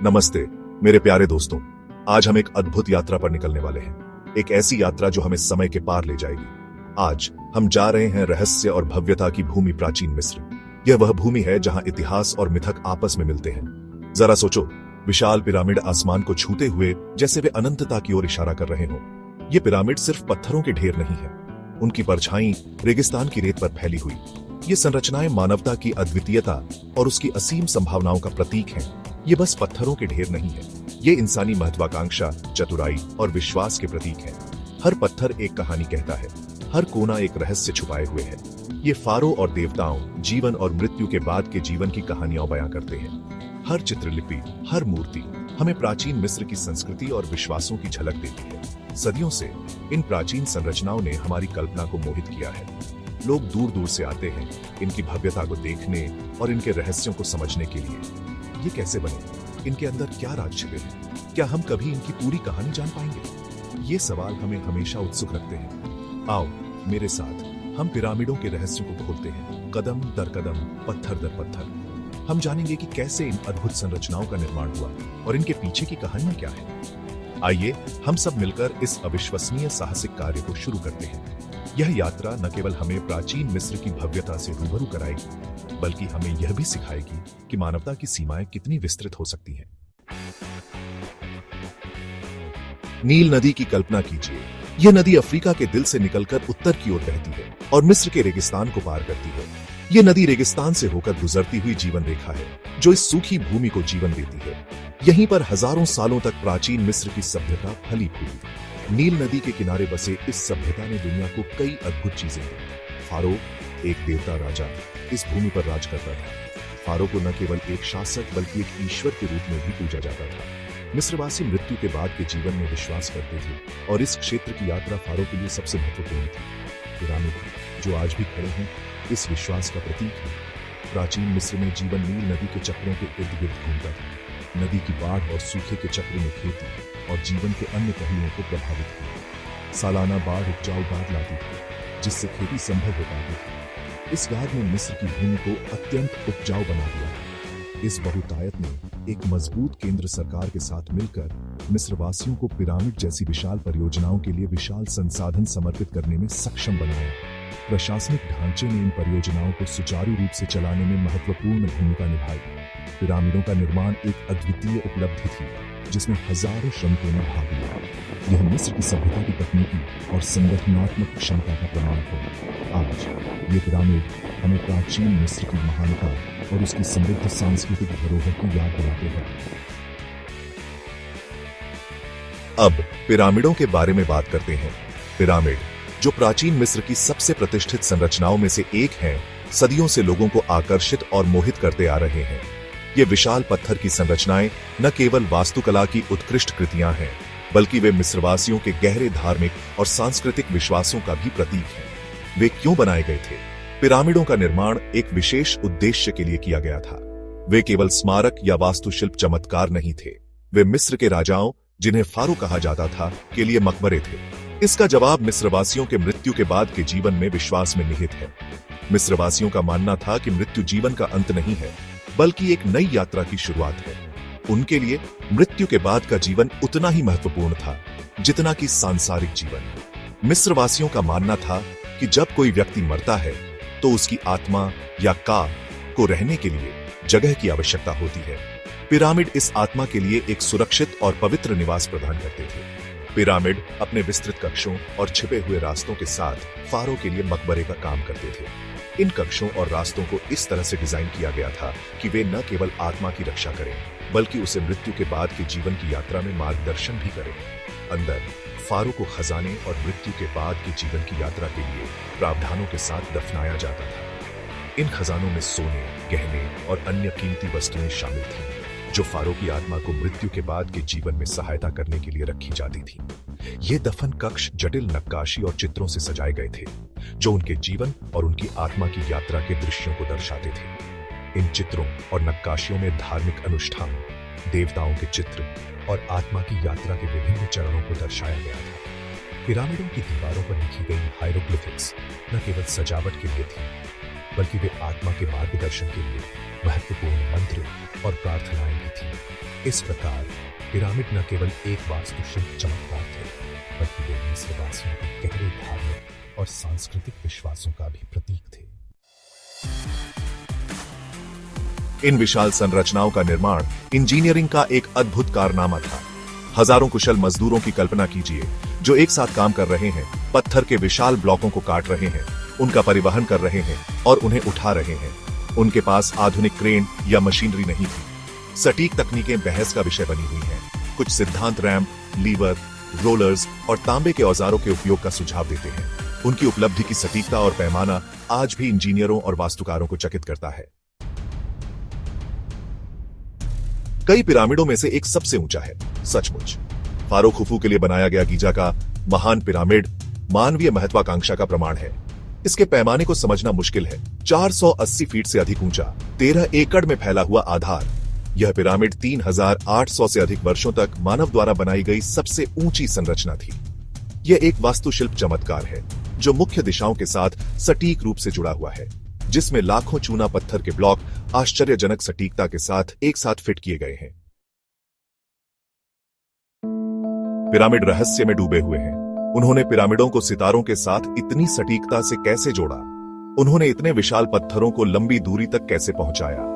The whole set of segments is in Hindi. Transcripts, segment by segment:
नमस्ते मेरे प्यारे दोस्तों। आज हम एक अद्भुत यात्रा पर निकलने वाले हैं, एक ऐसी यात्रा जो हमें समय के पार ले जाएगी। आज हम जा रहे हैं रहस्य और भव्यता की भूमि, प्राचीन मिस्र। यह वह भूमि है जहां इतिहास और मिथक आपस में मिलते हैं। जरा सोचो, विशाल पिरामिड आसमान को छूते हुए जैसे वे अनंतता की ओर इशारा कर रहे हों। ये पिरामिड सिर्फ पत्थरों के ढेर नहीं है, उनकी परछाई रेगिस्तान की रेत पर फैली हुई। ये संरचनाएं मानवता की अद्वितीयता और उसकी असीम संभावनाओं का प्रतीक हैं। ये बस पत्थरों के ढेर नहीं है, ये इंसानी महत्वाकांक्षा, चतुराई और विश्वास के प्रतीक हैं। हर पत्थर एक कहानी कहता है, हर कोना एक रहस्य छुपाए हुए है। ये फारो और देवताओं, जीवन और मृत्यु के बाद के जीवन की कहानियां बयां करते हैं। हर चित्रलिपि, हर मूर्ति हमें प्राचीन मिस्र की संस्कृति और विश्वासों की झलक देती है। सदियों से इन प्राचीन संरचनाओं ने हमारी कल्पना को मोहित किया है। लोग दूर दूर से आते हैं इनकी भव्यता को देखने और इनके रहस्यों को समझने के लिए। ये कैसे बने, इनके अंदर क्या राज छिपे हैं, क्या हम कभी इनकी पूरी कहानी जान पाएंगे? ये सवाल हमें हमेशा उत्सुक रखते हैं। आओ मेरे साथ हम पिरामिडों के रहस्यों को खोलते हैं, कदम दर कदम, पत्थर दर पत्थर। हम जानेंगे कि कैसे इन अद्भुत संरचनाओं का निर्माण हुआ और इनके पीछे की कहानियां क्या है। आइए हम सब मिलकर इस अविश्वसनीय साहसिक कार्य को शुरू करते हैं। यह यात्रा न केवल हमें प्राचीन मिस्र की भव्यता से रूबरू कराएगी, बल्कि हमें यह भी सिखाएगी कि मानवता की सीमाएं कितनी विस्तृत हो सकती हैं। नील नदी की कल्पना कीजिए। यह नदी अफ्रीका के दिल से निकलकर उत्तर की ओर बहती है और मिस्र के रेगिस्तान को पार करती है। यह नदी रेगिस्तान से होकर गुजरती हुई जीवन रेखा है, जो इस सूखी भूमि को जीवन देती है। यहीं पर हजारों सालों तक प्राचीन मिस्र की सभ्यता फली फूली। नील नदी के किनारे बसे इस सभ्यता ने दुनिया को कई अद्भुत चीजें दी। फारो, एक देवता राजा, इस भूमि पर राज करता था। फारो को न केवल एक शासक बल्कि एक ईश्वर के रूप में भी पूजा जाता था। मिस्रवासी मृत्यु के बाद के जीवन में विश्वास करते थे और इस क्षेत्र की यात्रा फारो के लिए सबसे महत्वपूर्ण थी। पिरामिड जो आज भी खड़े हैं, इस विश्वास का प्रतीक है। प्राचीन मिस्र में जीवन नील नदी के चक्रों के इर्द गिर्द घूमता था। नदी की बाढ़ और सूखे के चक्र में खेती और जीवन के अन्य पहलुओं को प्रभावित किया। सालाना बाढ़ उपजाऊ गाद लाती थी, जिससे खेती संभव हो पाती थी। इस गाद ने मिस्र की भूमि को अत्यंत उपजाऊ बना दिया। इस बहुतायत ने एक मजबूत केंद्र सरकार के साथ मिलकर मिस्रवासियों को पिरामिड जैसी विशाल परियोजनाओं के लिए विशाल संसाधन समर्पित करने में सक्षम बनाया। प्रशासनिक ढांचे ने इन परियोजनाओं को सुचारू रूप से चलाने में महत्वपूर्ण भूमिका निभाई। पिरामिडों का निर्माण एक अद्वितीय उपलब्धि थी, जिसमें हजारों श्रमिकों ने भाग लिया। यह मिस्र की सभ्यता की तकनीकी और संगठनात्मक क्षमता का प्रमाण है। आज ये पिरामिड हमें प्राचीन मिस्र की महानता और उसकी समृद्ध सांस्कृतिक धरोहर की याद दिलाते हैं। अब पिरामिडों के बारे में बात करते हैं। पिरामिड, जो प्राचीन मिस्र की सबसे प्रतिष्ठित संरचनाओं में से एक है, सदियों से लोगों को आकर्षित और मोहित करते आ रहे हैं। ये विशाल पत्थर की संरचनाएं न केवल वास्तुकला की उत्कृष्ट कृतियां हैं, बल्कि वे मिस्रवासियों के गहरे धार्मिक और सांस्कृतिक विश्वासों का भी प्रतीक हैं। वे क्यों बनाए गए थे? पिरामिडों का निर्माण एक विशेष उद्देश्य के लिए किया गया था। वे केवल स्मारक या वास्तुशिल्प चमत्कार नहीं थे। वे मिस्र के राजाओं, जिन्हें फारो कहा जाता था, के लिए मकबरे थे। इसका जवाब मिस्रवासियों के मृत्यु के बाद के जीवन में विश्वास में निहित है। मिस्रवासियों का मानना था कि मृत्यु जीवन का अंत नहीं है, बल्कि एक नई यात्रा की शुरुआत है। उनके लिए मृत्यु के बाद का जीवन उतना ही महत्वपूर्ण था जितना कि सांसारिक जीवन। मिस्रवासियों का मानना था कि जब कोई व्यक्ति मरता है तो उसकी आत्मा या का को रहने के लिए जगह की आवश्यकता होती है। पिरामिड इस आत्मा के लिए एक सुरक्षित और पवित्र निवास प्रदान करते थे। पिरामिड अपने विस्तृत कक्षों और छिपे हुए रास्तों के साथ फारो के लिए मकबरे का काम करते थे। इन कक्षों और रास्तों को इस तरह से डिजाइन किया गया था कि वे न केवल आत्मा की रक्षा करें, बल्कि उसे मृत्यु के बाद के जीवन की यात्रा में मार्गदर्शन भी करें। अंदर फारो को खजाने और मृत्यु के बाद के जीवन की यात्रा के लिए प्रावधानों के साथ दफनाया जाता था। इन खजानों में सोने, गहने और अन्य कीमती वस्तुएं शामिल थीं, जो फारो की आत्मा को मृत्यु के बाद के जीवन में सहायता करने के लिए रखी जाती थी। ये दफन कक्ष जटिल नक्काशी और चित्रों से सजाए गए थे, जो उनके जीवन और उनकी आत्मा की यात्रा के दृश्यों को दर्शाते थे। इन चित्रों और नक्काशियों में धार्मिक अनुष्ठान, देवताओं के चित्र और आत्मा की यात्रा के विभिन्न चरणों को दर्शाया गया था। पिरामिडों की दीवारों पर लिखी गई हायरोग्लिफिक्स न केवल सजावट के लिए थी, बल्कि वे आत्मा के मार्गदर्शन के लिए महत्वपूर्ण मंत्र और प्रार्थनाएं भी थी। इस प्रकार पिरामिड न केवल एक वास्तुशिल्प चमत्कार थे, बल्कि वे मिस्रवासियों के गहरे धार्मिक और सांस्कृतिक विश्वासों का भी प्रतीक थे। इन विशाल संरचनाओं का निर्माण इंजीनियरिंग का एक अद्भुत कारनामा था। हजारों कुशल मजदूरों की कल्पना कीजिए जो एक साथ काम कर रहे हैं, पत्थर के विशाल ब्लॉकों को काट रहे हैं, उनका परिवहन कर रहे हैं और उन्हें उठा रहे हैं। उनके पास आधुनिक क्रेन या मशीनरी नहीं थी। सटीक तकनीकें बहस का विषय बनी हुई हैं। कुछ सिद्धांत रैंप, लीवर, रोलर्स और तांबे के औजारों के उपयोग का सुझाव देते हैं। उनकी उपलब्धि की सटीकता और पैमाना आज भी इंजीनियरों और वास्तुकारों को चकित करता है। कई पिरामिडों में से एक सबसे ऊंचा है। सचमुच फारो खुफू के लिए बनाया गया गीजा का महान पिरामिड मानवीय महत्वाकांक्षा का प्रमाण है। इसके पैमाने को समझना मुश्किल है। 480 फीट से अधिक ऊंचा, 13 एकड़ में फैला हुआ आधार। यह पिरामिड 3800 से अधिक वर्षों तक मानव द्वारा बनाई गई सबसे ऊंची संरचना थी। यह एक वास्तुशिल्प चमत्कार है जो मुख्य दिशाओं के साथ सटीक रूप से जुड़ा हुआ है, जिसमें लाखों चूना पत्थर के ब्लॉक आश्चर्यजनक सटीकता के साथ एक साथ फिट किए गए हैं। पिरामिड रहस्य में डूबे हुए हैं। उन्होंने पिरामिडों को सितारों के साथ इतनी सटीकता से कैसे जोड़ा? उन्होंने इतने विशाल पत्थरों को लंबी दूरी तक कैसे पहुंचाया?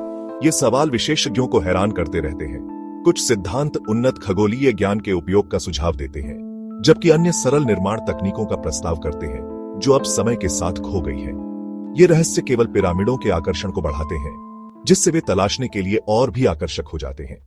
ये सवाल विशेषज्ञों को हैरान करते रहते हैं। कुछ सिद्धांत उन्नत खगोलीय ज्ञान के उपयोग का सुझाव देते हैं, जबकि अन्य सरल निर्माण तकनीकों का प्रस्ताव करते हैं जो अब समय के साथ खो गई है। ये रहस्य केवल पिरामिडों के आकर्षण को बढ़ाते हैं, जिससे वे तलाशने के लिए और भी आकर्षक हो जाते हैं।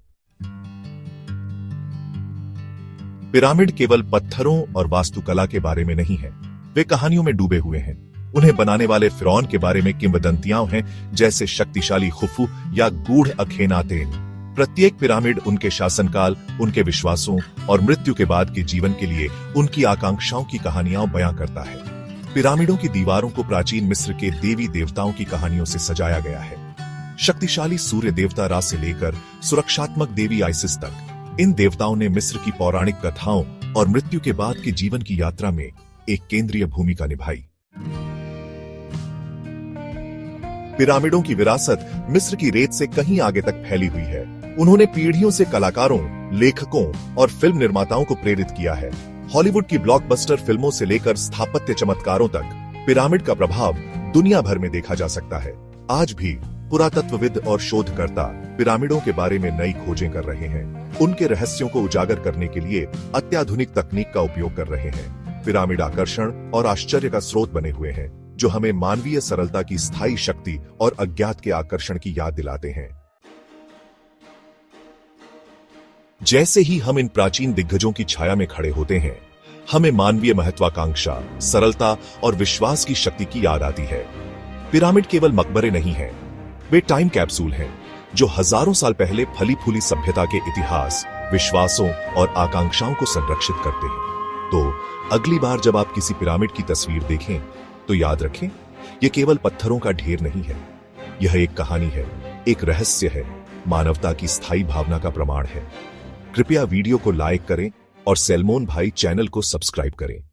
पिरामिड केवल पत्थरों और वास्तुकला के बारे में नहीं है, वे कहानियों में डूबे हुए हैं। उन्हें बनाने वाले फिरौन के बारे में किंवदंतियां हैं, जैसे शक्तिशाली खुफू या गूढ़ अखेनातेन। प्रत्येक पिरामिड उनके शासनकाल, उनके विश्वासों और मृत्यु के बाद के जीवन के लिए उनकी आकांक्षाओं की कहानियां बयां करता है। पिरामिडों की दीवारों को प्राचीन मिस्र के देवी देवताओं की कहानियों से सजाया गया है। शक्तिशाली सूर्य देवता रा से लेकर सुरक्षात्मक देवी आइसिस तक, इन देवताओं ने मिस्र की पौराणिक कथाओं और मृत्यु के बाद की जीवन की यात्रा में एक केंद्रीय भूमिका निभाई। पिरामिडों की विरासत मिस्र की रेत से कहीं आगे तक फैली हुई है। उन्होंने पीढ़ियों से कलाकारों, लेखकों और फिल्म निर्माताओं को प्रेरित किया है। हॉलीवुड की ब्लॉकबस्टर फिल्मों से लेकर स्थापत्य चमत्कारों तक पिरामिड का प्रभाव दुनिया भर में देखा जा सकता है। आज भी पुरातत्वविद और शोधकर्ता पिरामिडों के बारे में नई खोजें कर रहे हैं। उनके रहस्यों को उजागर करने के लिए अत्याधुनिक तकनीक का उपयोग कर रहे हैं। पिरामिड आकर्षण और आश्चर्य का स्रोत बने हुए हैं, जो हमें मानवीय सरलता की स्थायी शक्ति और अज्ञात के आकर्षण की याद दिलाते हैं। जैसे ही हम इन प्राचीन दिग्गजों की छाया में खड़े होते हैं, हमें मानवीय महत्वाकांक्षा, सरलता और विश्वास की शक्ति की याद आती है। पिरामिड केवल मकबरे नहीं हैं, वे टाइम कैप्सूल हैं जो हजारों साल पहले फली फूली सभ्यता के इतिहास, विश्वासों और आकांक्षाओं को संरक्षित करते हैं। तो अगली बार जब आप किसी पिरामिड की तस्वीर देखें, तो याद रखें, यह केवल पत्थरों का ढेर नहीं है। यह एक कहानी है, एक रहस्य है, मानवता की स्थायी भावना का प्रमाण है। कृपया वीडियो को लाइक करें और सैलमोन भाई चैनल को सब्सक्राइब करें।